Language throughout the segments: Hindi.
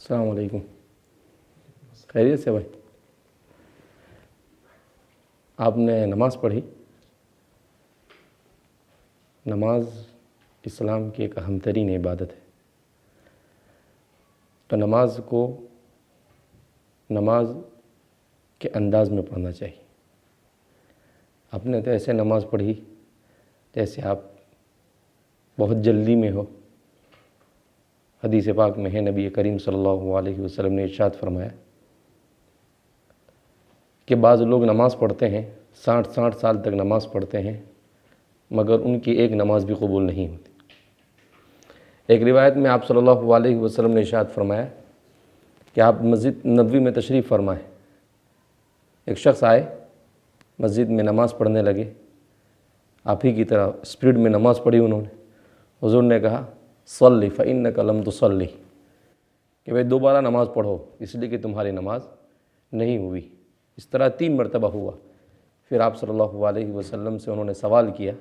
अस्सलाम वालेकुम। खैरियत से भाई? आपने नमाज़ पढ़ी? नमाज इस्लाम की एक अहम तरीन इबादत है। तो नमाज को नमाज के अंदाज में पढ़ना चाहिए। आपने तो ऐसे नमाज़ पढ़ी जैसे आप बहुत जल्दी में हो। हदीस पाक में है, नबी करीम सल्लल्लाहु अलैहि वसल्लम ने इरशाद फरमाया कि बाज़ लोग नमाज़ पढ़ते हैं, 60 साल तक नमाज़ पढ़ते हैं, मगर उनकी एक नमाज़ भी कबूल नहीं होती। एक रिवायत में आप सल्लल्लाहु अलैहि वसल्लम ने इरशाद फरमाया कि आप मस्जिद नबवी में तशरीफ़ फरमाएं। एक शख्स आए, मस्जिद में नमाज़ पढ़ने लगे, आप ही की तरह स्पीड में नमाज़ पढ़ी उन्होंने। हुज़ूर ने कहा सल्ली फ़इन्नका लम तुसल्ली, कि भाई दोबारा नमाज़ पढ़ो इसलिए कि तुम्हारी नमाज नहीं हुई। इस तरह 3 मरतबा हुआ। फिर आप सल्लल्लाहु अलैहि वसल्लम से उन्होंने सवाल किया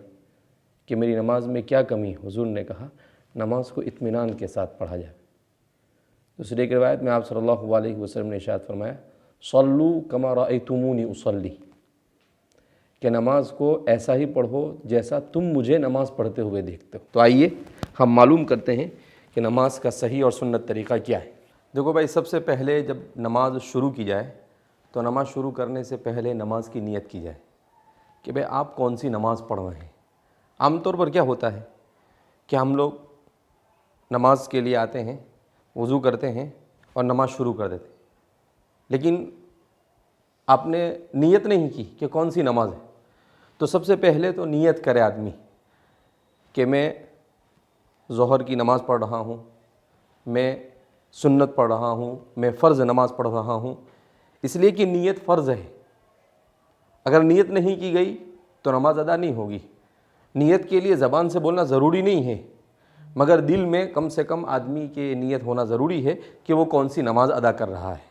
कि मेरी नमाज में क्या कमी? हुज़ूर ने कहा नमाज को इत्मीनान के साथ पढ़ा जाए। दूसरी एक रिवायत में आप सल्लल्लाहु अलैहि वसल्लम ने इरशाद फरमाया सल्लू कमा रअयतुमूनी उसल्ली, कि नमाज को ऐसा ही पढ़ो जैसा तुम मुझे नमाज़ पढ़ते हुए देखते हो। तो आइए हम मालूम करते हैं कि नमाज का सही और सुन्नत तरीक़ा क्या है। देखो भाई, सबसे पहले जब नमाज शुरू की जाए तो नमाज़ शुरू करने से पहले नमाज की नीयत की जाए कि भाई आप कौन सी नमाज़ पढ़ रहे हैं। आमतौर पर क्या होता है कि हम लोग नमाज के लिए आते हैं, वज़ू करते हैं और नमाज शुरू कर देते हैं, लेकिन आपने नीयत नहीं की कि कौन सी नमाज है। तो सबसे पहले तो नीयत करे आदमी कि मैं ज़ोहर की नमाज़ पढ़ रहा हूँ, मैं सुन्नत पढ़ रहा हूँ, मैं फ़र्ज़ नमाज़ पढ़ रहा हूँ, इसलिए कि नीयत फ़र्ज़ है। अगर नीयत नहीं की गई तो नमाज अदा नहीं होगी। नीयत के लिए ज़बान से बोलना ज़रूरी नहीं है, मगर दिल में कम से कम आदमी के नीयत होना ज़रूरी है कि वो कौन सी नमाज़ अदा कर रहा है।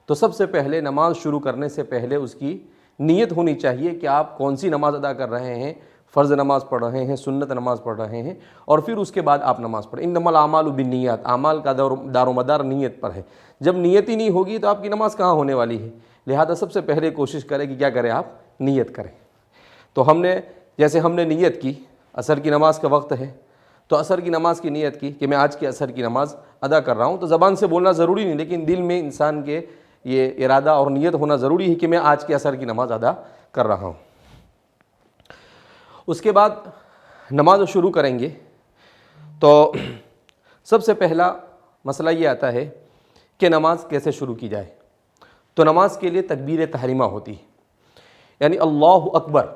तो सबसे पहले नमाज शुरू करने से पहले उसकी नीयत होनी चाहिए कि आप कौन सी नमाज़ अदा कर रहे हैं, फ़र्ज़ नमाज़ पढ़ रहे हैं, सुन्नत नमाज़ पढ़ रहे हैं, और फिर उसके बाद आप नमाज़ पढ़ें। इन्नमल आमालु बिन्नियात, आमाल का दारोमदार नीयत पर है। जब नीयत ही नहीं होगी तो आपकी नमाज़ कहाँ होने वाली है। लिहाजा सबसे पहले कोशिश करें कि क्या करें, आप नीयत करें। तो हमने नीयत की, असर की नमाज़ का वक्त है, तो असर की नमाज़ की नीयत की कि मैं आज की असर की नमाज़ अदा कर रहा हूँ। तो ज़बान से बोलना ज़रूरी नहीं, लेकिन दिल में इंसान के ये इरादा और नीयत होना ज़रूरी है कि मैं आज की असर की नमाज़ अदा कर रहा हूँ। उसके बाद नमाज शुरू करेंगे तो सबसे पहला मसला ये आता है कि नमाज कैसे शुरू की जाए। तो नमाज के लिए तकबीर तहरीमा होती है, यानी अल्लाहु अकबर।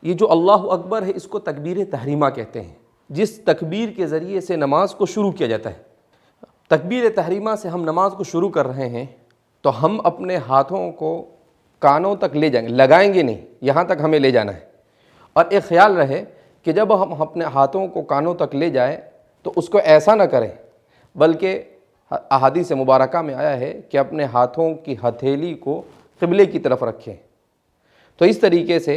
ये जो अल्लाहु अकबर है इसको तकबीर तहरीमा कहते हैं, जिस तकबीर के ज़रिए से नमाज को शुरू किया जाता है। तकबीर तहरीमा से हम नमाज को शुरू कर रहे हैं तो हम अपने हाथों को कानों तक ले जाएंगे, लगाएंगे नहीं, यहाँ तक हमें ले जाना है। और एक ख्याल रहे कि जब हम अपने हाथों को कानों तक ले जाएं तो उसको ऐसा ना करें, बल्कि अहादीस मुबारका में आया है कि अपने हाथों की हथेली को क़िबले की तरफ रखें। तो इस तरीके से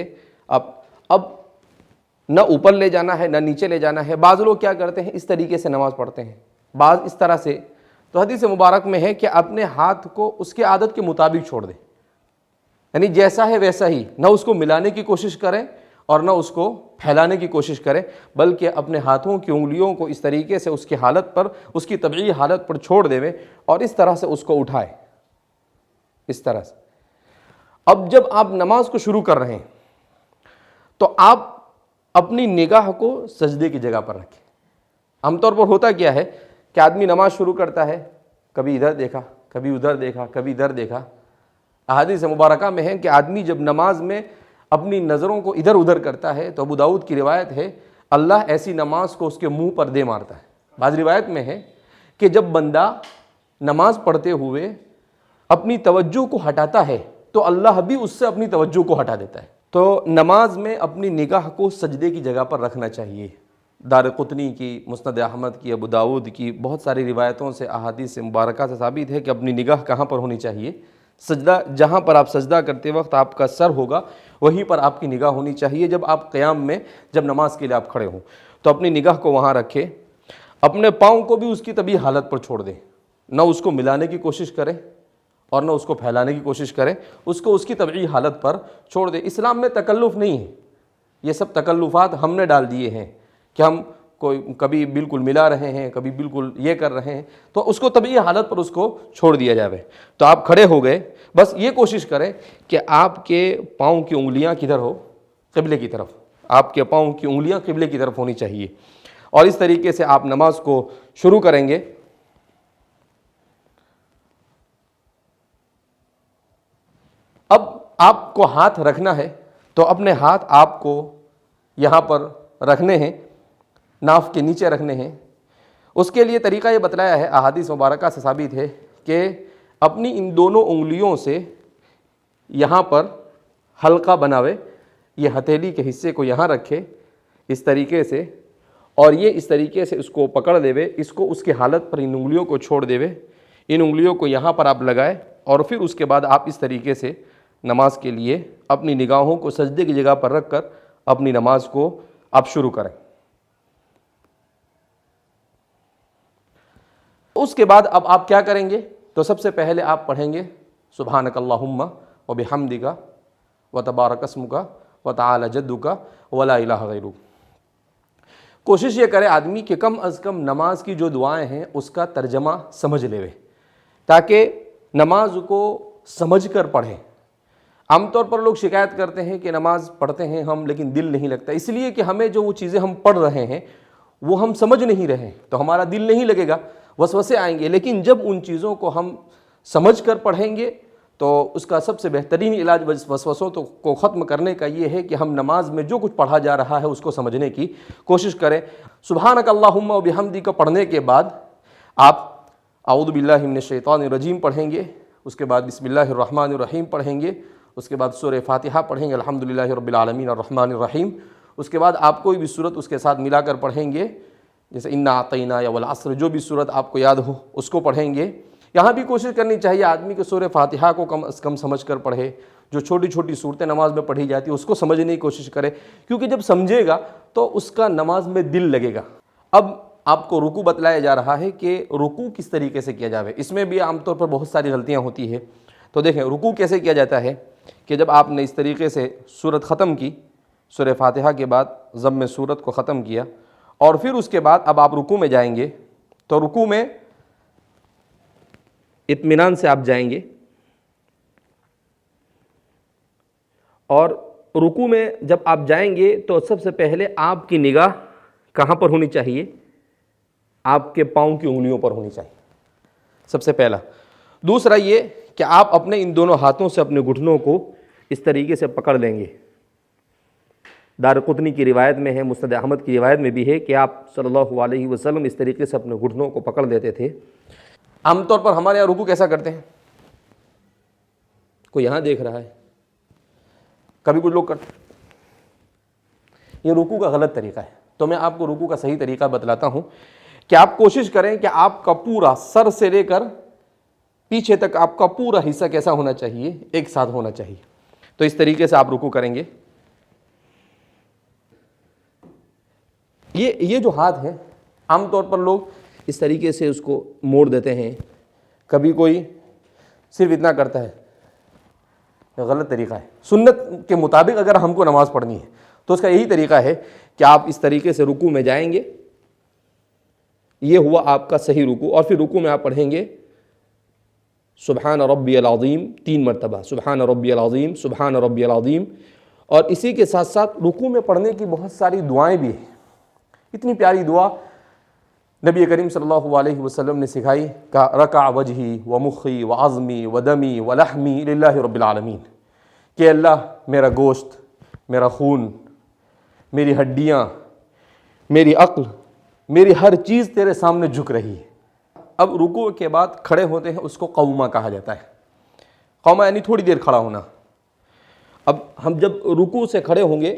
अब न ऊपर ले जाना है न नीचे ले जाना है। बाज़ लोग क्या करते हैं, इस तरीके से नमाज़ पढ़ते हैं, बाज़ इस तरह से। तो हदीस मुबारक में है कि अपने हाथ को उसके आदत के मुताबिक छोड़ दें, यानी जैसा है वैसा ही, न उसको मिलाने की कोशिश करें और न उसको फैलाने की कोशिश करें, बल्कि अपने हाथों की उंगलियों को इस तरीके से उसकी हालत पर, उसकी तबई हालत पर छोड़ देवें और इस तरह से उसको उठाएं, इस तरह से। अब जब आप नमाज को शुरू कर रहे हैं तो आप अपनी निगाह को सजदे की जगह पर रखें। आमतौर पर होता क्या है कि आदमी नमाज शुरू करता है, कभी इधर देखा, कभी उधर देखा, कभी इधर देखा। अहादीस मुबारका में है कि आदमी जब नमाज में अपनी नज़रों को इधर उधर करता है तो अबू दाऊद की रिवायत है अल्लाह ऐसी नमाज को उसके मुंह पर दे मारता है। बाज़ रिवायत में है कि जब बंदा नमाज पढ़ते हुए अपनी तवज्जो को हटाता है तो अल्लाह भी उससे अपनी तवज्जो को हटा देता है। तो नमाज में अपनी निगाह को सजदे की जगह पर रखना चाहिए। दारक़ुतनी की, मुस्नद अहमद की, अबू दाऊद की बहुत सारी रिवायतों से, अहादीस मुबारका से साबित है कि अपनी निगाह कहाँ पर होनी चाहिए। सजदा, जहाँ पर आप सजदा करते वक्त आपका सर होगा वहीं पर आपकी निगाह होनी चाहिए। जब आप क़याम में, जब नमाज के लिए आप खड़े हों तो अपनी निगाह को वहाँ रखें। अपने पाँव को भी उसकी तभी हालत पर छोड़ दें, न उसको मिलाने की कोशिश करें और न उसको फैलाने की कोशिश करें, उसको उसकी तबई हालत पर छोड़ दें। इस्लाम में तकल्लुफ़ नहीं है, ये सब तकल्लुफ़ात हमने डाल दिए हैं कि हम कोई कभी बिल्कुल मिला रहे हैं, कभी बिल्कुल ये कर रहे हैं, तो उसको तभी हालत पर उसको छोड़ दिया जाए। तो आप खड़े हो गए, बस ये कोशिश करें कि आपके पाँव की उंगलियां किधर हो, क़िबले की तरफ। आपके पाँव की उंगलियां क़िबले की तरफ होनी चाहिए और इस तरीके से आप नमाज को शुरू करेंगे। अब आपको हाथ रखना है तो अपने हाथ आपको यहाँ पर रखने हैं, नाफ के नीचे रखने हैं। उसके लिए तरीका ये बतलाया है, अहादीस मुबारका से साबित है कि अपनी इन दोनों उंगलियों से यहाँ पर हल्का बनावे, ये हथेली के हिस्से को यहाँ रखे इस तरीके से और ये इस तरीके से इसको पकड़ देवे, इसको उसकी हालत पर इन उंगलियों को छोड़ देवे, इन उंगलियों को यहाँ पर आप लगाए और फिर उसके बाद आप इस तरीके से नमाज के लिए अपनी निगाहों को सजदे की जगह पर रख कर अपनी नमाज को आप शुरू करें। उसके बाद अब आप क्या करेंगे, तो सबसे पहले आप पढ़ेंगे सुब्हानकल्लाहुम्मा व बिहम्दिका व तबारकस्मुका व तआला जद्दुका व ला इलाहा गैरुक। कोशिश ये करे आदमी कि कम अज़ कम नमाज की जो दुआएं हैं उसका तर्जमा समझ लेवे, ताकि नमाज को समझ कर पढ़ें। आमतौर पर लोग शिकायत करते हैं कि नमाज पढ़ते हैं हम लेकिन दिल नहीं लगता, इसलिए कि हमें जो वो चीज़ें हम पढ़ रहे हैं वो हम समझ नहीं रहे, तो हमारा दिल नहीं लगेगा, वसवसे आएंगे। लेकिन जब उन चीज़ों को हम समझ कर पढ़ेंगे तो उसका सबसे बेहतरीन इलाज वसवसों को ख़त्म करने का ये है कि हम नमाज में जो कुछ पढ़ा जा रहा है उसको समझने की कोशिश करें। सुब्हानकल्लाहुम्मा व बिहम्दिका पढ़ने के बाद आप औज़ु बिल्लाहि मिनश शैतानिर रजीम पढ़ेंगे, उसके बाद बिस्मिल्लाहिर रहमानिर रहीम पढ़ेंगे, उसके बाद सूरह फातिहा पढ़ेंगे अल्हम्दुलिल्लाहि रब्बिल आलमीन अर्रहमानिर रहीम। उसके बाद आप कोई भी सूरत उसके साथ मिलाकर पढ़ेंगे, जैसे इन्ना अतैना या वल अस्र, जो भी सूरत आपको याद हो उसको पढ़ेंगे। यहाँ भी कोशिश करनी चाहिए आदमी के सूरह फातिहा को कम अज़ कम समझ कर पढ़े। जो छोटी छोटी सूरतें नमाज में पढ़ी जाती है उसको समझने की कोशिश करे, क्योंकि जब समझेगा तो उसका नमाज में दिल लगेगा। अब आपको रुकू बतलाया जा रहा है कि रुकू किस तरीके से किया जाए। इसमें भी आमतौर पर बहुत सारी गलतियाँ होती है। तो देखें रुकू कैसे किया जाता है कि जब आपने इस तरीके से सूरत ख़त्म की, सूरह फातिहा के बाद ज़म सूरत को ख़त्म किया और फिर उसके बाद अब आप रुकू में जाएंगे, तो रुकू में इत्मीनान से आप जाएंगे और रुकू में जब आप जाएंगे तो सबसे पहले आपकी निगाह कहाँ पर होनी चाहिए, आपके पाँव की उंगलियों पर होनी चाहिए, सबसे पहला। दूसरा ये कि आप अपने इन दोनों हाथों से अपने घुटनों को इस तरीके से पकड़ लेंगे। दारक़ुतनी की रिवायत में है, मुस्नद अहमद की रिवायत में भी है कि आप सल्लल्लाहु अलैहि वसल्लम इस तरीके से अपने घुटनों को पकड़ लेते थे। आमतौर पर हमारे यहाँ रुकू कैसा करते हैं, कोई यहाँ देख रहा है, कभी कुछ लोग करते, ये रुकू का गलत तरीका है। तो मैं आपको रुकू का सही तरीका बतलाता हूँ कि आप कोशिश करें कि आपका पूरा सर से लेकर पीछे तक आपका पूरा हिस्सा कैसा होना चाहिए, एक साथ होना चाहिए। तो इस तरीके से आप रुकू करेंगे। ये जो हाथ है आमतौर पर लोग इस तरीके से उसको मोड़ देते हैं, कभी कोई सिर्फ इतना करता है, गलत तरीका है। सुन्नत के मुताबिक अगर हमको नमाज़ पढ़नी है तो उसका यही तरीका है कि आप इस तरीके से रुकू में जाएंगे, ये हुआ आपका सही रुकू, और फिर रुकू में आप पढ़ेंगे सुब्हान रब्बियल अज़ीम 3 मरतबा, सुब्हान रब्बियल अज़ीम, सुब्हान रब्बियल अज़ीम। और इसी के साथ साथ रुकू में पढ़ने की बहुत सारी दुआएं भी हैं। इतनी प्यारी दुआ नबी करीम सल्लल्लाहु अलैहि वसल्लम ने सिखाई का रका वजही व मुखी व आज़मी व दमी व लहमी लिल्लाहि रब्बिल आलमीन, कि अल्लाह मेरा गोश्त, मेरा खून, मेरी हड्डियाँ, मेरी अक्ल, मेरी हर चीज़ तेरे सामने झुक रही है। अब रुकू के बाद खड़े होते हैं, उसको कौमा कहा जाता है। कौमा यानी थोड़ी देर खड़ा होना। अब हम जब रुकू से खड़े होंगे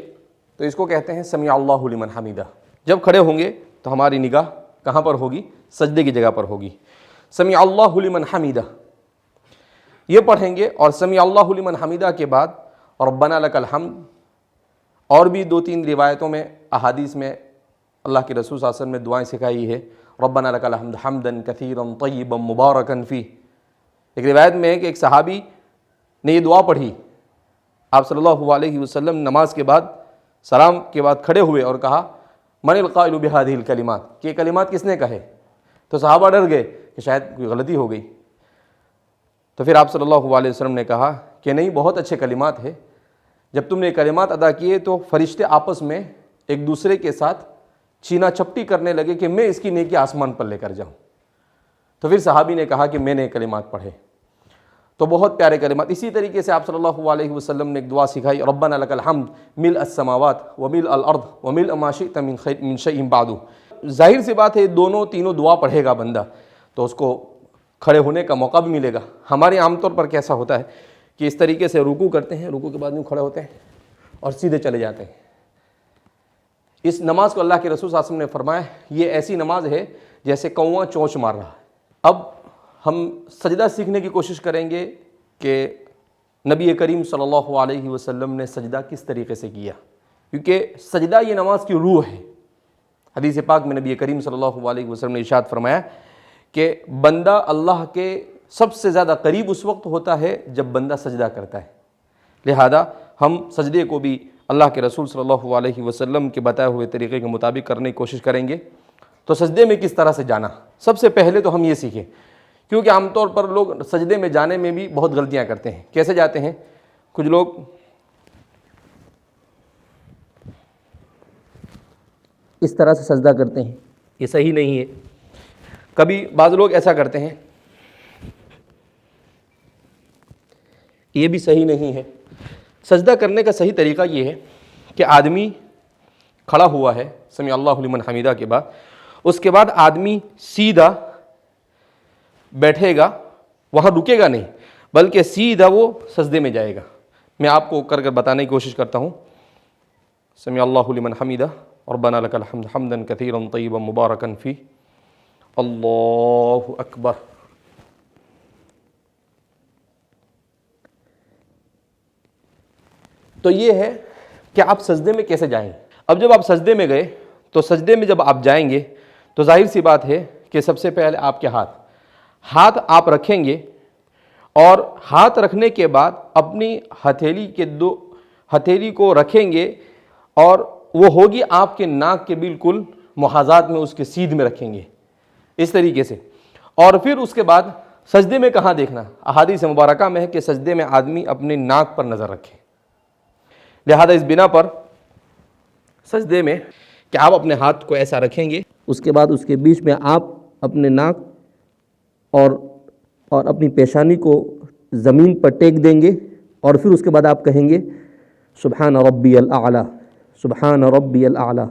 तो इसको कहते हैं समी अल्लाहु लिमन हमीदा। जब खड़े होंगे तो हमारी निगाह कहाँ पर होगी? सजदे की जगह पर होगी। समी अल्लाहु लिमन हमीदा ये पढ़ेंगे, और समी अल्लाहु लिमन हमीदा के बाद रब्बना लकल हम्द। और भी 2-3 रिवायतों में, अहादीस में अल्लाह के रसूल सल्लल्लाहु अलैहि वसल्लम ने दुआएं सिखाई है, रब्बना लकल हम्द हम्दन कसीरन तय्यिबन मुबारकन फी। एक रिवायत में है कि एक सहाबी ने ये दुआ पढ़ी, आप सल्लल्लाहु अलैहि वसल्लम नमाज के बाद सलाम के बाद खड़े हुए और कहा मनिल क़ाइलु बिहादिहिल कलिमात, कि ये कलिमात किसने कहे? तो सहाबा डर गए कि शायद कोई गलती हो गई। तो फिर आप सल्लल्लाहु अलैहि वसल्लम ने कहा कि नहीं, बहुत अच्छे कलिमात है। जब तुमने ये कलिमात अदा किए तो फरिश्ते आपस में एक दूसरे के साथ छीना झपटी करने लगे कि मैं इसकी नेकी आसमान पर लेकर जाऊँ। तो फिर सहाबी ने कहा कि मैंने कलिमात पढ़े। तो बहुत प्यारे कलिमात। इसी तरीके से आप सल्लल्लाहु अलैहि वसल्लम ने एक दुआ सिखाई, रब्बना लकल हम्द मिल अस्समावात व मिल अल अर्द व मिल मा शि'त मिन शैइन बादु। जाहिर सी बात है, दोनों तीनों दुआ पढ़ेगा बंदा तो उसको खड़े होने का मौका भी मिलेगा। हमारे आमतौर पर कैसा होता है कि इस तरीके से रुकू करते हैं, रुकू के बाद यूँ खड़े होते हैं और सीधे चले जाते हैं। इस नमाज को अल्लाह के रसूल सल्लल्लाहु अलैहि वसल्लम ने फरमाया, ये ऐसी नमाज है जैसे कौवा चोंच मार रहा है। अब हम सजदा सीखने की कोशिश करेंगे कि नबी करीम सल्लल्लाहु अलैहि वसल्लम ने सजदा किस तरीके से किया, क्योंकि सजदा ये नमाज की रूह है। हदीस पाक में नबी करीम सल्लल्लाहु अलैहि वसल्लम ने इरशाद फरमाया कि बंदा अल्लाह के सबसे ज़्यादा करीब उस वक्त होता है जब बंदा सजदा करता है। लिहाजा हम सजदे को भी अल्लाह के रसूल सल्लल्लाहु अलैहि वसल्लम के बताए हुए तरीक़े के मुताबिक करने की कोशिश करेंगे। तो सजदे में किस तरह से जाना, सबसे पहले तो हम ये सीखें, क्योंकि आमतौर पर लोग सजदे में जाने में भी बहुत गलतियां करते हैं। कैसे जाते हैं? कुछ लोग इस तरह से सजदा करते हैं, ये सही नहीं है। कभी बाज़ लोग ऐसा करते हैं, ये भी सही नहीं है। सजदा करने का सही तरीका ये है कि आदमी खड़ा हुआ है समी अल्लाहु लिमन हमीदा के बाद, उसके बाद आदमी सीधा बैठेगा, वहाँ रुकेगा नहीं, बल्कि सीधा वो सजदे में जाएगा। मैं आपको कर बताने की कोशिश करता हूँ। समी अल्लाहु लिमन हमीदा रब्बना लकल हम्द हम्दन कसीरन तय्यिबन मुबारकन फी, अल्लाहु अकबर। तो ये है कि आप सजदे में कैसे जाएंगे। अब जब आप सजदे में गए तो सजदे में जब आप जाएंगे तो जाहिर सी बात है कि सबसे पहले आपके हाथ आप रखेंगे, और हाथ रखने के बाद अपनी हथेली को रखेंगे और वो होगी आपके नाक के बिल्कुल मुहाज़ात में, उसके सीध में रखेंगे इस तरीके से। और फिर उसके बाद सजदे में कहाँ देखना, अहादीस मुबारका में है कि सजदे में आदमी अपने नाक पर नज़र रखे। लिहाजा इस बिना पर सजदे में कि आप अपने हाथ को ऐसा रखेंगे, उसके बाद उसके बीच में आप अपने नाक और अपनी पेशानी को ज़मीन पर टेक देंगे, और फिर उसके बाद आप कहेंगे सुबहान रब्बियल आला, सुबहान रब्बियल आला।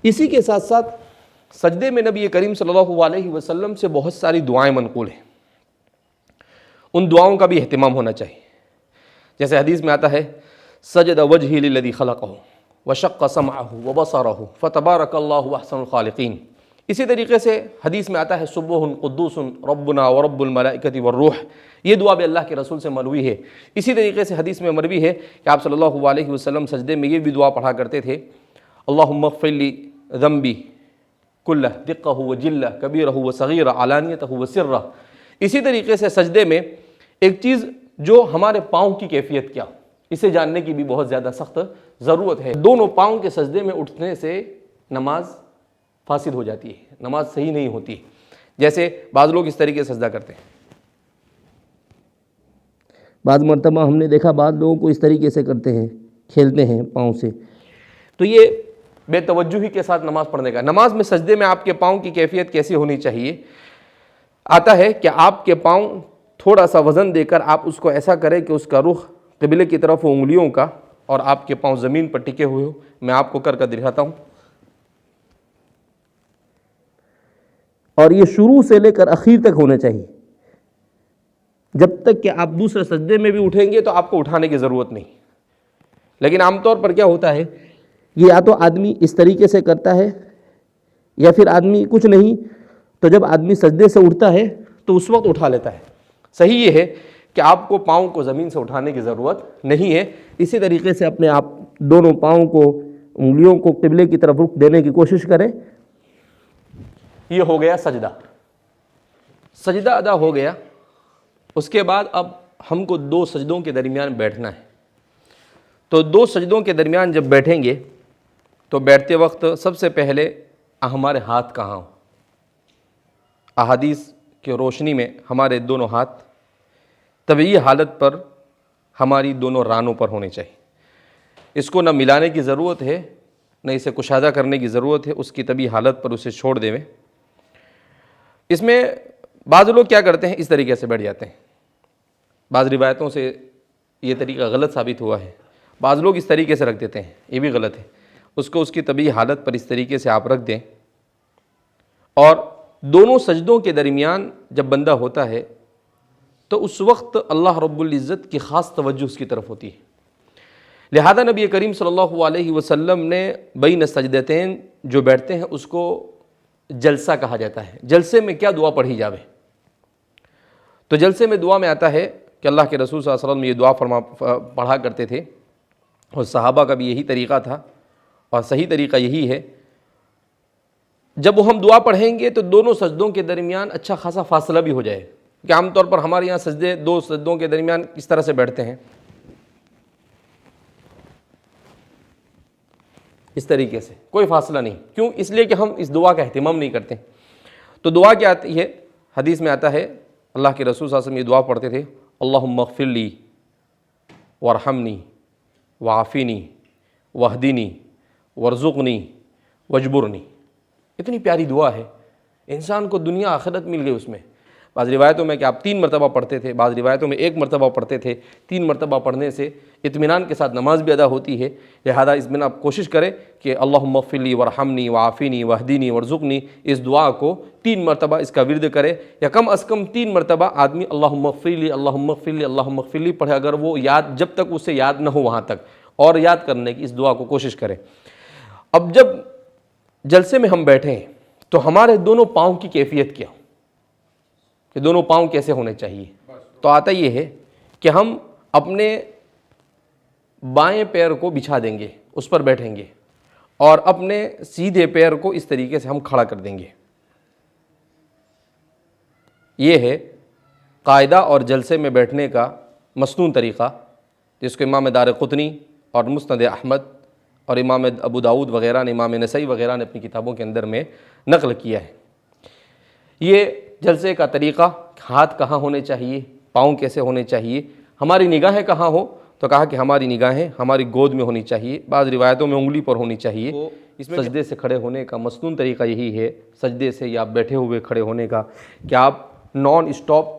इसी के साथ साथ सजदे में नबी करीम सल्लल्लाहु अलैहि वसल्लम से बहुत सारी दुआएं मनक़ूल हैं, उन दुआओं का भी एहतिमाम होना चाहिए। जैसे हदीस में आता है, सजद वजही लिल्लज़ी खलक़हु व शक़्क़ समअहु व बसरहु फ़तबारकल्लाहु अहसनुल ख़ालिक़ीन। इसी तरीके से हदीस में आता है, सुब्बुहुन क़ुद्दूसुन रब्बुना व रब्बुल मलाइकति वर्रूह। ये दुआ भी अल्लाह के रसूल से मरवी है। इसी तरीके से हदीस में मरवी है कि आप सल्लल्लाहु अलैहि वसल्लम सजदे में ये भी दुआ पढ़ा करते थे, अल्लाहुम्मा ग़फ़िर ली ज़ंबी कुल्लह दिक्कहु व जिल्लह कबीरहु व सग़ीरह अलानियतहु व सिर्रह। इसी तरीके से सजदे में एक चीज़ जो हमारे पाँव की कैफियत क्या, इसे जानने की भी बहुत ज़्यादा सख्त ज़रूरत है। दोनों पाँव के सजदे में उठने से नमाज फासिद हो जाती है, नमाज सही नहीं होती। जैसे बाज़ लोग इस तरीके से सजदा करते हैं, बाज़ मरतबा हमने देखा बाज़ लोगों को इस तरीके से करते हैं, खेलते हैं पाँव से। तो ये बेतवज्जुही के साथ नमाज पढ़ने का। नमाज में सजदे में आपके पाँव की कैफियत कैसी होनी चाहिए? आता है कि आपके पाँव थोड़ा सा वज़न देकर आप उसको ऐसा करें कि उसका रुख क़िबले की तरफ हो उंगलियों का, और आपके पाँव ज़मीन पर टिके हुए हो। मैं आपको कर दिखाता हूँ। और ये शुरू से लेकर आखिर तक होना चाहिए। जब तक कि आप दूसरे सजदे में भी उठेंगे तो आपको उठाने की ज़रूरत नहीं। लेकिन आमतौर पर क्या होता है, ये या तो आदमी इस तरीके से करता है, या फिर आदमी कुछ नहीं तो जब आदमी सजदे से उठता है तो उस वक्त उठा लेता है। सही ये है कि आपको पाँव को ज़मीन से उठाने की ज़रूरत नहीं है। इसी तरीके से अपने आप दोनों पाँव को, उंगलियों को क़िबले की तरफ रुख देने की कोशिश करें। ये हो गया सजदा। सजदा अदा हो गया। उसके बाद अब हमको दो सजदों के दरमियान बैठना है। तो दो सजदों के दरमियान जब बैठेंगे तो बैठते वक्त सबसे पहले हमारे हाथ कहाँ हो। अहादीस की रोशनी में हमारे दोनों हाथ तबई हालत पर हमारी दोनों रानों पर होने चाहिए। इसको न मिलाने की ज़रूरत है, न इसे कुशादा करने की ज़रूरत है। उसकी तबई हालत पर उसे छोड़ देवें। इसमें बाज़ लोग क्या करते हैं, इस तरीके से बैठ जाते हैं। बाज़ रिवायतों से ये तरीका गलत साबित हुआ है। बाज़ लोग इस तरीके से रख देते हैं, ये भी गलत है। उसको उसकी तबई हालत पर इस तरीके से आप रख दें, और दोनों सजदों के दरमियान जब बंदा होता है तो उस वक्त अल्लाह रब्बुल इज़्ज़त की ख़ास तवज्जो उसकी तरफ होती है। लिहाजा नबी करीम सल्लल्लाहु अलैहि वसल्लम ने बैन सजदतैन जो बैठते हैं उसको जलसा कहा जाता है। जलसे में क्या दुआ पढ़ी जावे? तो जलसे में दुआ में आता है कि अल्लाह के रसूल सल्लल्लाहु अलैहि वसल्लम ये दुआ पढ़ा करते थे, और सहाबा का भी यही तरीक़ा था, और सही तरीक़ा यही है। जब वो हम दुआ पढ़ेंगे तो दोनों सजदों के दरमियान अच्छा खासा फासला भी हो जाए। कि आमतौर पर हमारे यहाँ सजदे दो सजदों के दरमियान किस तरह से बैठते हैं, इस तरीके से, कोई फासला नहीं। क्यों? इसलिए कि हम इस दुआ का एहतिमाम नहीं करते। तो दुआ क्या आती है? हदीस में आता है अल्लाह के रसूल सल्लल्लाहु अलैहि वसल्लम ये दुआ पढ़ते थे, अल्लाहुम्मा अग़फ़िरली वरहमनी वाफ़िनी वहदिनी वर्ज़ुक़नी वजबुरनी। इतनी प्यारी दुआ है, इंसान को दुनिया आखिरत मिल गई उसमें। बाज़ रिवायतों में कि आप 3 मरतबा पढ़ते थे, बाज़ रिवायतों में 1 मरतबा पढ़ते थे। 3 मरतबा पढ़ने से इत्मीनान के साथ नमाज भी अदा होती है। लिहाजा इसमें आप कोशिश करें कि अल्लाहुम्मा अग़फ़िरली वरहमनी वाफ़िनी वहदिनी वर्ज़ुक़नी, इस दुआ को 3 मरतबा इसका विर्द करे, या कम अज़ कम 3 मरतबा आदमी अल्लाहुम्मा अग़फ़िरली अल्लाहुम्मा अग़फ़िरली अल्लाहुम्मा अग़फ़िरली पढ़े। अगर वो याद, जब तक उसे याद न हो वहाँ तक, और याद करने की इस दुआ को कोशिश करें। अब जब जलसे में हम बैठे हैं तो हमारे दोनों पाँव की कैफियत क्या, कि दोनों पाँव कैसे होने चाहिए? तो आता ये है कि हम अपने बाएं पैर को बिछा देंगे, उस पर बैठेंगे, और अपने सीधे पैर को इस तरीके से हम खड़ा कर देंगे। ये है कायदा और जलसे में बैठने का मसनून तरीक़ा, जिसको इमाम दारक़ुतनी और मुस्नद अहमद और इमाम अबू दाऊद वग़ैरह ने, इमाम नसई वग़ैरह ने अपनी किताबों के अंदर में नक़ल किया है। ये जलसे का तरीक़ा, हाथ कहाँ होने चाहिए, पाँव कैसे होने चाहिए, हमारी निगाहें कहाँ हो, तो कहा कि हमारी निगाहें हमारी गोद में होनी चाहिए, बाज़ रिवायतों में उंगली पर होनी चाहिए। तो इसमें सजदे से खड़े होने का मसनून तरीक़ा यही है, सजदे से या बैठे हुए खड़े होने का, कि आप नॉन स्टॉप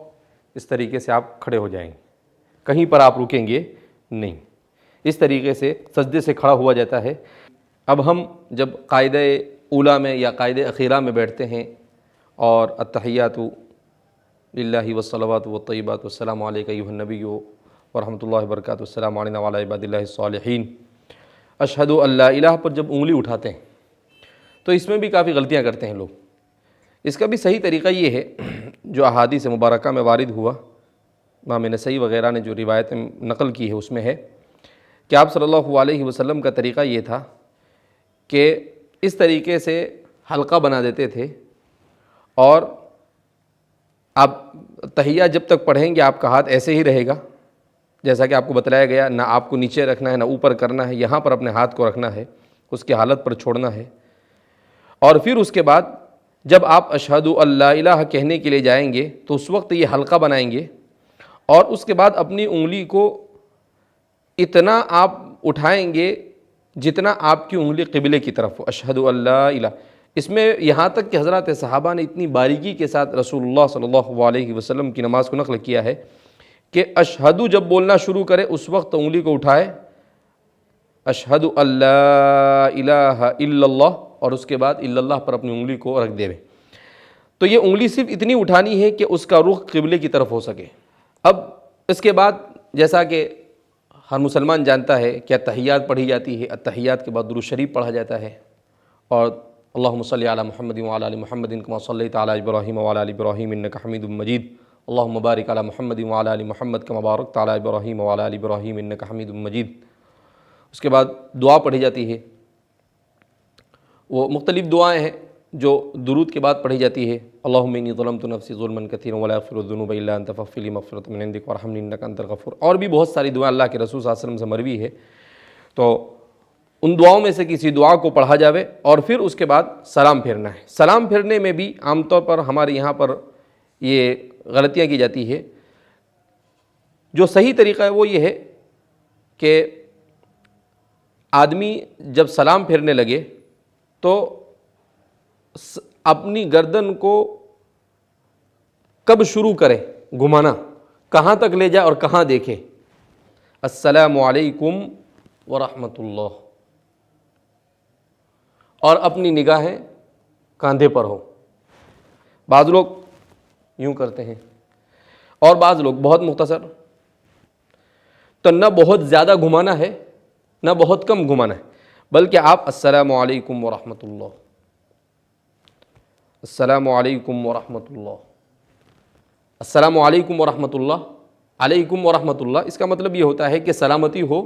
इस तरीके से आप खड़े हो जाएंगे, कहीं पर आप रुकेंगे नहीं। इस तरीके से सजदे से खड़ा हुआ जाता है। अब हम जब कायदे ऊला में या कायदे अखीरा में बैठते हैं, और अत्तहियातु लिल्लाहि वस्सलावातु वत्तय्यिबातु वस्सलामु अलैका अय्युहन नबिय्यु व रहमतुल्लाहि व बरकातुहू अस्सलामु अलैना व अला इबादिल्लाहिस सालिहीन अशहदु अल्ला इलाहा पर जब उंगली उठाते हैं तो इसमें भी काफ़ी गलतियां करते हैं लोग। इसका भी सही तरीक़ा ये है जो अहादीस मुबारका में वारिद हुआ, इमाम नसई वग़ैरह ने जो रिवायतें नक़ल की है उसमें है कि आप सल्लल्लाहु अलैहि वसल्लम का तरीक़ा ये था कि इस तरीके से हल्का बना देते थे, और आप तहिया जब तक पढ़ेंगे आपका हाथ ऐसे ही रहेगा जैसा कि आपको बताया गया, ना आपको नीचे रखना है ना ऊपर करना है, यहाँ पर अपने हाथ को रखना है, उसकी हालत पर छोड़ना है। और फिर उसके बाद जब आप अशहदु अल्ला इलाहा कहने के लिए जाएंगे तो उस वक्त ये हल्का बनाएंगे, और उसके बाद अपनी उंगली को इतना आप उठाएंगे जितना आपकी उंगली क़िबले की तरफ हो। अशहदु अल्ला इलाह, इसमें यहाँ तक कि हज़रत सहाबा ने इतनी बारीकी के साथ रसूलुल्लाह सल्लल्लाहु अलैहि वसल्लम की नमाज़ को नक़ल किया है कि अशहदु जब बोलना शुरू करे उस वक्त उंगली को उठाए, अशहदु अल्ला इलाहा इल्लल्लाह, और उसके बाद इल्लल्लाह पर अपनी उंगली को रख देवे। तो ये उंगली सिर्फ इतनी उठानी है कि उसका रुख क़िबले की तरफ हो सके। अब इसके बाद जैसा कि हर मुसलमान जानता है कि अत्तहियात पढ़ी जाती है, अत्तहियात के बाद दुरूद शरीफ पढ़ा जाता है, और अल्लाहुम्मा सल्लि अला मुहम्मदिन व अला आलि मुहम्मदिन कमा सल्लैता अला इब्राहीम व अला आलि इब्राहीम इन्नका हमीदुम मजीद, अल्लाहुम्मा बारिक अला मुहम्मदिन व अला आलि मुहम्मद कमा बारकता अला इब्राहीम व अला आलि इब्राहीम इन्नका हमीदुम मजीद। उसके बाद दुआ पढ़ी जाती है, वो मुख्तलिफ़ दुआएँ हैं जो दुरूद के बाद पढ़ी जाती है। अल्लाहुम्मा इन्नी ज़लमतु नफ़्सी ज़ुल्मन कसीरन व ला यग़फ़िरुज़्ज़ुनूबा इल्ला अन्ता फ़ग़फ़िर ली मग़फ़िरतम मिन इंदिक वरहमनी इन्नका अंतल गफ़ूर। और भी बहुत सारी दुआ अल्लाह के रसूल सल्लल्लाहु अलैहि वसल्लम से मरवी है। तो उन दुआओं में से किसी दुआ को पढ़ा जावे और फिर उसके बाद सलाम फेरना है। सलाम फेरने में भी आमतौर पर हमारे यहाँ पर ये गलतियाँ की जाती है। जो सही तरीक़ा है वो ये है कि आदमी जब सलाम फेरने लगे तो अपनी गर्दन को कब शुरू करे घुमाना, कहाँ तक ले जाए और कहाँ देखे। अस्सलामु अलैकुम व रहमतुल्लाह, और अपनी निगाहें कंधे पर हो। बाज़ लोग यूँ करते हैं और बाज़ लोग बहुत मुख्तसर। तो न बहुत ज़्यादा घुमाना है न बहुत कम घुमाना है, बल्कि आप अस्सलामु अलैकुम व रहमतुल्लाह, अस्सलामु अलैकुम व रहमतुल्लाह, अस्सलामु अलैकुम व रहमतुल्लाह, अलैकुम व रहमतुल्लाह। इसका मतलब ये होता है कि सलामती हो।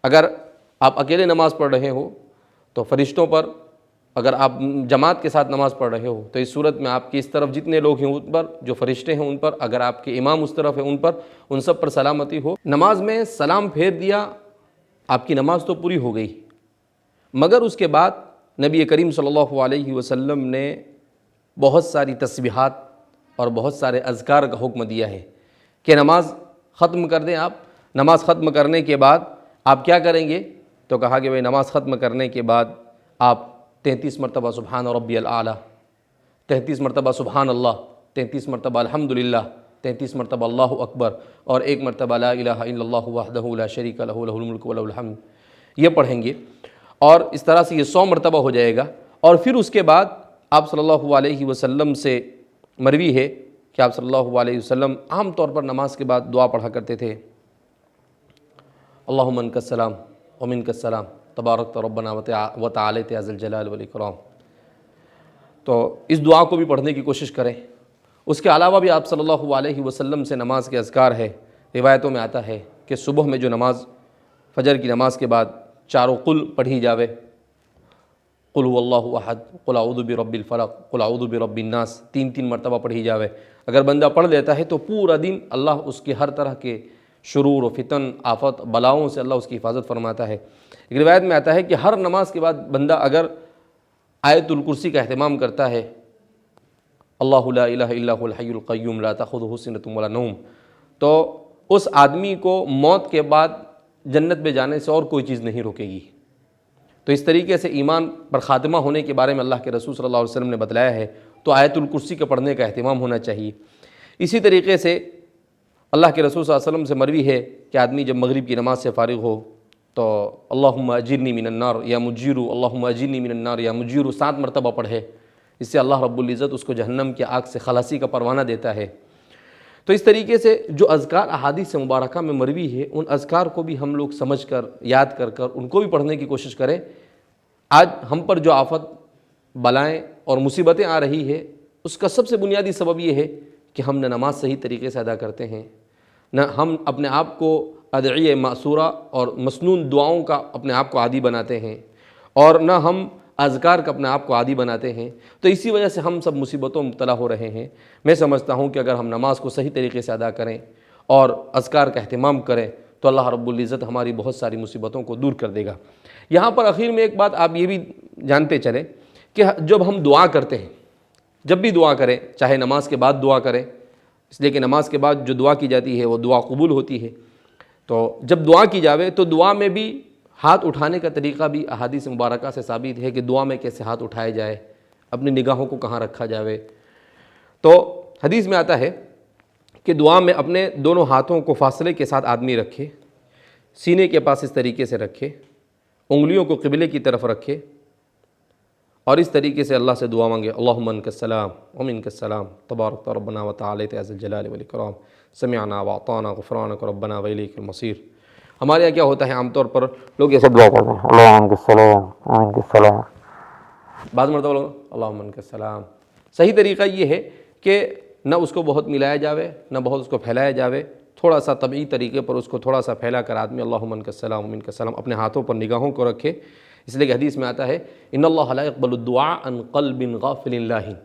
अगर आप अकेले नमाज़ पढ़ रहे हो तो फरिश्तों पर, अगर आप जमात के साथ नमाज़ पढ़ रहे हो तो इस सूरत में आपकी इस तरफ जितने लोग हैं उन पर, जो फरिश्ते हैं उन पर, अगर आपके इमाम उस तरफ है उन पर, उन सब पर सलामती हो। नमाज में सलाम फेर दिया, आपकी नमाज तो पूरी हो गई, मगर उसके बाद नबी करीम सल्लल्लाहु अलैहि वसल्लम ने बहुत सारी तस्बीहात और बहुत सारे अज़कार का हुक्म दिया है कि नमाज ख़त्म कर दें। आप नमाज ख़त्म करने के बाद आप क्या करेंगे? तो कहा कि भाई नमाज ख़त्म करने के बाद आप 33 मरतबा सुबहान रब्बियल आला, 33 मरतबा सुबहान अल्लाह, 33 मरतबा अल्हम्दुलिल्लाह, 33 मरतबा अल्लाहु अकबर और 1 मरतबा ला इलाहा इल्लल्लाहु वहदहु ला शरीका लहु लहुल मुल्कु व लहुल हम्द, ये पढ़ेंगे। और इस तरह से ये 100 मरतबा हो जाएगा। और फिर उसके बाद आप सल्लल्लाहु अलैहि वसल्लम से मरवी है कि आप सल्लल्लाहु अलैहि वसल्लम आम तौर पर नमाज के बाद दुआ पढ़ा करते थे, अल्लाहुम्मा अन्कस सलाम व मिनकस सलाम तबारकत रब्बना व तआलैत या ज़ल जलाल वल इकराम। तो इस दुआ को भी पढ़ने की कोशिश करें। उसके अलावा भी आप सल्लल्लाहु अलैहि वसल्लम से नमाज के अज़कार है। रिवायतों में आता है कि सुबह में जो नमाज, फ़जर की नमाज के बाद चारों कुल पढ़ी जावे, कुल हुवल्लाहु अहद, कुल अऊज़ु बिरब्बिल फलक, कुल अऊज़ु बिरब्बिन नास, 3-3 मरतबा पढ़ी जावे। अगर बंदा पढ़ लेता है तो पूरा दिन अल्लाह उसके हर तरह के शुरूर व फितन, आफत, बलाओं से अल्लाह उसकी हिफाजत फरमाता है। एक रिवायत में आता है कि हर नमाज के बाद बंदा अगर आयतुल कुर्सी का अहतमाम करता है, अल्लाहु ला इलाहा इल्ला हुवल हय्युल क़य्यूम ला तख़ुज़ुहु सिनतुम वला नौम, तो उस आदमी को मौत के बाद जन्नत में जाने से और कोई चीज़ नहीं रोकेगी। तो इस तरीके से ईमान पर ख़ात्मा होने के बारे में अल्लाह के रसूल सल्लल्लाहु अलैहि वसल्लम ने बतलाया है। तो आयतुल कुर्सी के पढ़ने का अहतमाम होना चाहिए। इसी तरीके से अल्लाह के रसूल सल्लल्लाहु अलैहि वसल्लम से मरवी है कि आदमी जब मगरिब की नमाज से फ़ारिग हो तो अल्लाहुम्मा अजिरनी मिनन नार या मुजीरु, अल्लाहुम्मा अजिरनी मिनन नार या मुजीरु 7 मरतबा पढ़े। इससे अल्लाह रब्बुल इज़्ज़त उसको जहन्नम की आग से खलासी का परवाना देता है। तो इस तरीके से जो अज़कार अहादीस से मुबारका में मरवी है, उन अज़कार को भी हम लोग समझ कर, याद कर कर उनको भी पढ़ने की कोशिश करें। आज हम पर जो आफत, बलाएँ और मुसीबतें आ रही है, उसका सबसे बुनियादी सबब ये है कि हम न नमाज सही तरीके से अदा करते हैं, न हम अपने आप को अदइया मासूरा और मसनून दुआओं का अपने आप को आदी बनाते हैं, और न हम अज़कार का अपने आप को आदी बनाते हैं। तो इसी वजह से हम सब मुसीबतों में मुब्तला हो रहे हैं। मैं समझता हूँ कि अगर हम नमाज को सही तरीके से अदा करें और अज़कार का अहतमाम करें तो अल्लाह रब्बुल इज़्ज़त हमारी बहुत सारी मुसीबतों को दूर कर देगा। यहाँ पर आखिर में एक बात आप ये भी जानते चलें कि जब हम दुआ करते हैं, जब भी दुआ करें, चाहे नमाज के बाद दुआ करें, इसलिए कि नमाज के बाद जो दुआ की जाती है वो दुआ कबूल होती है। तो जब दुआ की जावे तो दुआ में भी हाथ उठाने का तरीक़ा भी अहादीस मुबारका से साबित है कि दुआ में कैसे हाथ उठाया जाए, अपनी निगाहों को कहाँ रखा जाए। तो हदीस में आता है कि दुआ में अपने दोनों हाथों को फासले के साथ आदमी रखे, सीने के पास इस तरीके से रखे, उंगलियों को क़िबले की तरफ रखे और इस तरीके से अल्लाह से दुआ मांगे, अल्लाहुम्मा अन्कस्सलाम व मिन्कस्सलाम तबारकत रब्बना व तआलैत या ज़ल जलाली वल इकराम समिअना व अताना गुफ़रानक रब्बना व इलैकल मसीर। हमारे यहाँ क्या होता है, आमतौर पर लोग ऐसे दुआ करते हैं, अल्लाहुम्मा अन्कस्सलाम व मिन्कस्सलाम, बाद मरतबा लोग अल्लाहुम्मा अन्कस्सलाम। सही तरीक़ा ये है कि न उसको बहुत मिलाया जावे, न बहुत उसको फैलाया जावे, थोड़ा सा तबई तरीके पर उसको थोड़ा सा फैला कर आदमी अल्लाहुम्मा अन्कस्सलाम व मिन्कस्सलाम अपने हाथों पर निगाहों को रखे। इसलिए कि हदीस में आता है इन्नल्लाह ला यक़बलु दुआ अन क़ल्बिन गाफ़िलिन लाहिन,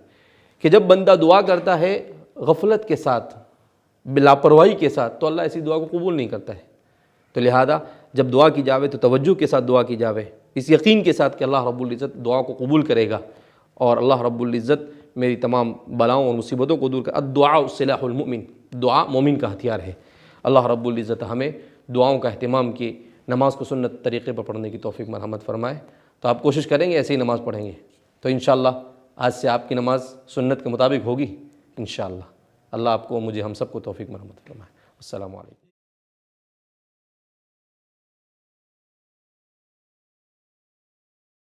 कि जब बंदा दुआ करता है गफलत के साथ, लापरवाही के साथ, तो अल्लाह ऐसी दुआ को कबूल नहीं करता है। तो लिहाजा जब दुआ की जावे तो तवज्जो के साथ दुआ की जावे, इस यकीन के साथ कि अल्लाह रब्बुल इज़्ज़त दुआ को कबूल करेगा और अल्लाह रब्बुल इज़्ज़त मेरी तमाम बलाओं और मुसीबतों को दूर कर। अद्दुआ सिलाहुल मुमिन, दुआ मोमिन का हथियार है। अल्लाह रब्बुल इज़्ज़त हमें दुआओं का अहतमाम की, नमाज़ को सुन्नत तरीक़े पर पढ़ने की तौफ़ीक मरहमत फ़रमाए। तो आप कोशिश करेंगे ऐसे ही नमाज़ पढ़ेंगे तो इंशाअल्लाह आज से आपकी नमाज़ सुन्नत के मुताबिक होगी इंशाअल्लाह। अल्लाह आपको, मुझे, हम सबको तौफ़ीक मरहमत फ़रमाए। अस्सलामु अलैकुम।